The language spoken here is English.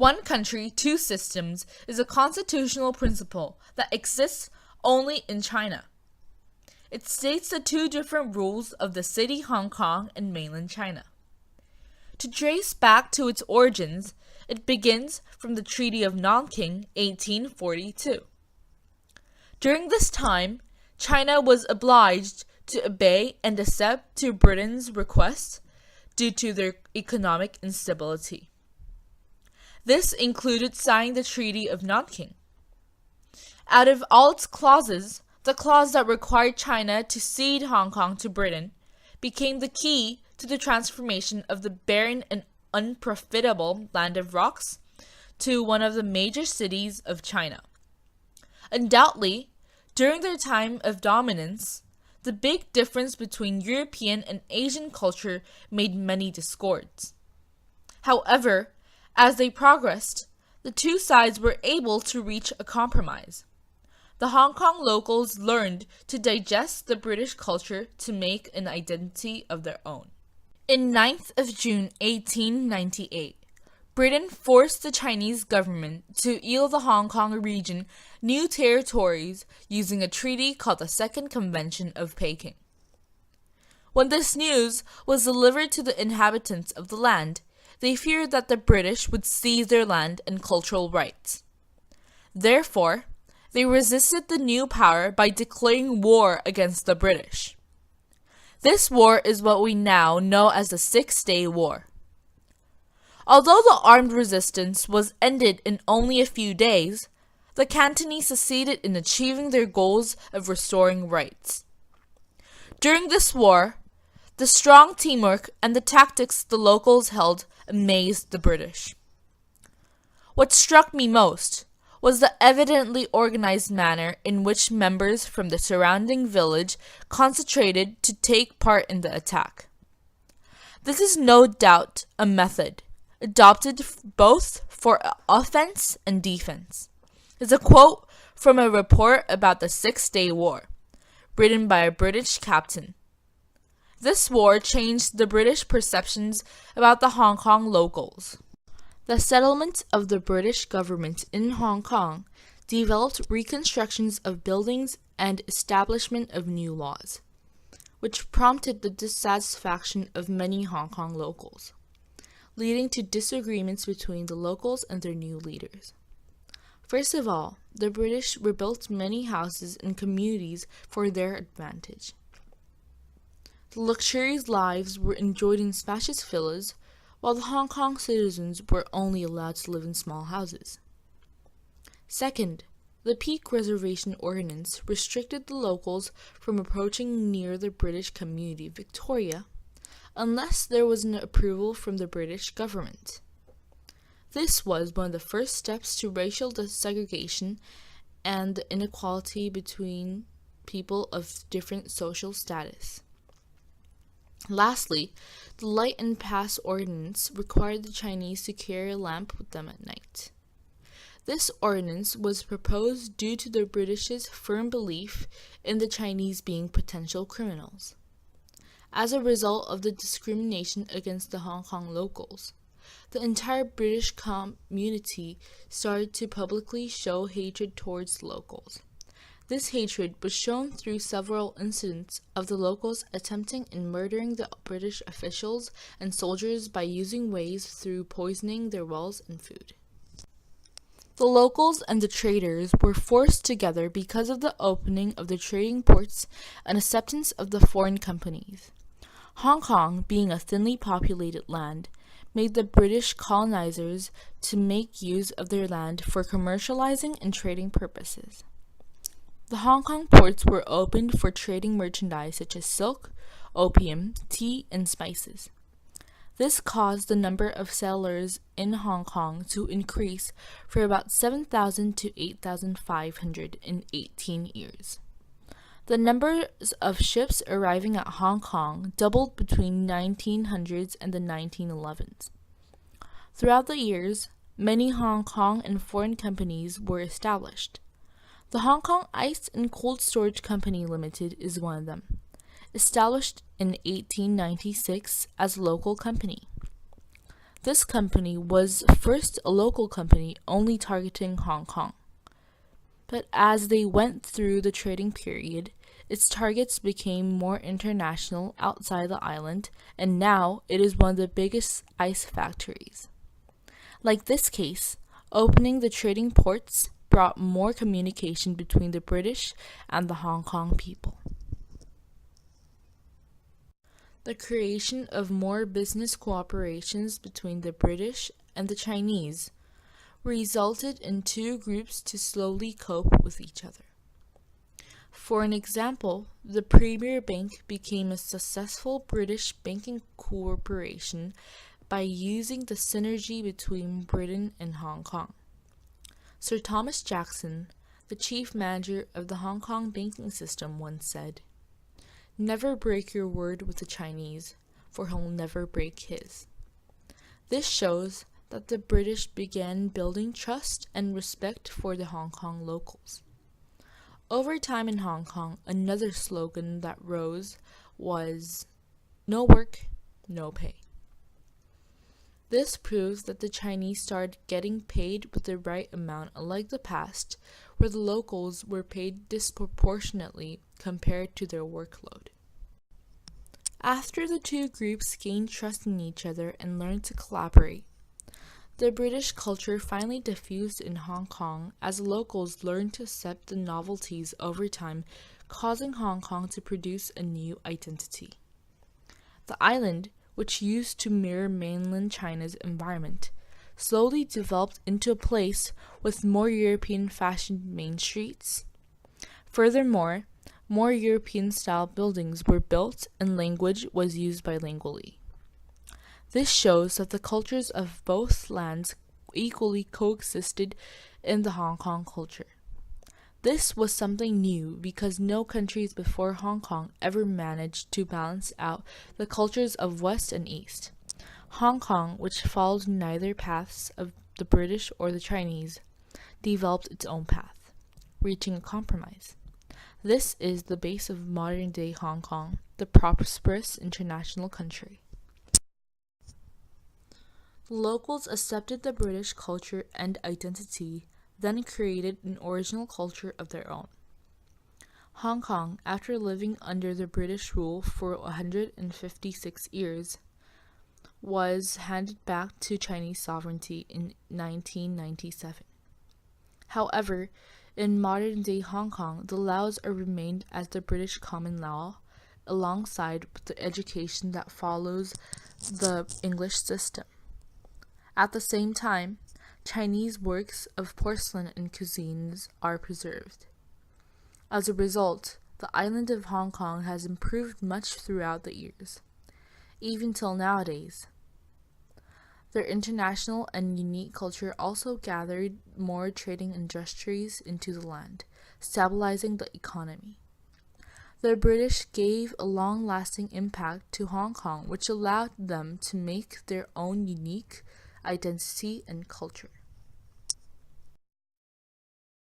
One country, two systems is a constitutional principle that exists only in China. It states the two different rules of the city Hong Kong and mainland China. To trace back to its origins, it begins from the Treaty of Nanking, 1842. During this time, China was obliged to obey and accept to Britain's request due to their economic instability. This included signing the Treaty of Nanking. Out of all its clauses, the clause that required China to cede Hong Kong to Britain became the key to the transformation of the barren and unprofitable land of rocks to one of the major cities of China. Undoubtedly, during their time of dominance, the big difference between European and Asian culture made many discords. However, as they progressed, the two sides were able to reach a compromise. The Hong Kong locals learned to digest the British culture to make an identity of their own. In 9th of June 1898, Britain forced the Chinese government to yield the Hong Kong region new territories using a treaty called the Second Convention of Peking. When this news was delivered to the inhabitants of the land, they feared that the British would seize their land and cultural rights. Therefore, they resisted the new power by declaring war against the British. This war is what we now know as the 6-Day War. Although the armed resistance was ended in only a few days, the Cantonese succeeded in achieving their goals of restoring rights. During this war, the strong teamwork and the tactics the locals held amazed the British. What struck me most was the evidently organized manner in which members from the surrounding village concentrated to take part in the attack. This is no doubt a method adopted both for offense and defense. It's a quote from a report about the 6-Day War, written by a British captain. This war changed the British perceptions about the Hong Kong locals. The settlement of the British government in Hong Kong developed reconstructions of buildings and establishment of new laws, which prompted the dissatisfaction of many Hong Kong locals, leading to disagreements between the locals and their new leaders. First of all, the British rebuilt many houses and communities for their advantage. The luxurious lives were enjoyed in spacious villas, while the Hong Kong citizens were only allowed to live in small houses. Second, the Peak Reservation Ordinance restricted the locals from approaching near the British community of Victoria unless there was an approval from the British government. This was one of the first steps to racial segregation and the inequality between people of different social status. Lastly, the Light and Pass Ordinance required the Chinese to carry a lamp with them at night. This ordinance was proposed due to the British's firm belief in the Chinese being potential criminals. As a result of the discrimination against the Hong Kong locals, the entire British community started to publicly show hatred towards the locals. This hatred was shown through several incidents of the locals attempting and murdering the British officials and soldiers by using ways through poisoning their wells and food. The locals and the traders were forced together because of the opening of the trading ports and acceptance of the foreign companies. Hong Kong, being a thinly populated land, made the British colonizers to make use of their land for commercializing and trading purposes. The Hong Kong ports were opened for trading merchandise such as silk, opium, tea, and spices. This caused the number of settlers in Hong Kong to increase from about 7,000 to 8,500 in 18 years. The numbers of ships arriving at Hong Kong doubled between 1900s and the 1911s. Throughout the years, many Hong Kong and foreign companies were established. The Hong Kong Ice and Cold Storage Company Limited is one of them, established in 1896 as a local company. This company was first a local company only targeting Hong Kong. But as they went through the trading period, its targets became more international outside the island, and now it is one of the biggest ice factories. Like this case, opening the trading ports brought more communication between the British and the Hong Kong people. The creation of more business cooperations between the British and the Chinese resulted in two groups to slowly cope with each other. For an example, the Premier Bank became a successful British banking corporation by using the synergy between Britain and Hong Kong. Sir Thomas Jackson, the chief manager of the Hong Kong banking system, once said, "Never break your word with the Chinese, for he'll never break his." This shows that the British began building trust and respect for the Hong Kong locals. Over time in Hong Kong, another slogan that rose was, "No work, no pay." This proves that the Chinese started getting paid with the right amount, unlike the past, where the locals were paid disproportionately compared to their workload. After the two groups gained trust in each other and learned to collaborate, the British culture finally diffused in Hong Kong as locals learned to accept the novelties over time, causing Hong Kong to produce a new identity. The island, which used to mirror mainland China's environment, slowly developed into a place with more European fashioned main streets. Furthermore, more European-style buildings were built and language was used bilingually. This shows that the cultures of both lands equally coexisted in the Hong Kong culture. This was something new because no countries before Hong Kong ever managed to balance out the cultures of West and East. Hong Kong, which followed neither paths of the British or the Chinese, developed its own path, reaching a compromise. This is the base of modern-day Hong Kong, the prosperous international country. The locals accepted the British culture and identity, then created an original culture of their own. Hong Kong, after living under the British rule for 156 years, was handed back to Chinese sovereignty in 1997. However, in modern-day Hong Kong, the laws are remained as the British common law, alongside with the education that follows the English system. At the same time, Chinese works of porcelain and cuisines are preserved. As a result, the island of Hong Kong has improved much throughout the years, even till nowadays. Their international and unique culture also gathered more trading industries into the land, stabilizing the economy. The British gave a long-lasting impact to Hong Kong, which allowed them to make their own unique identity and culture.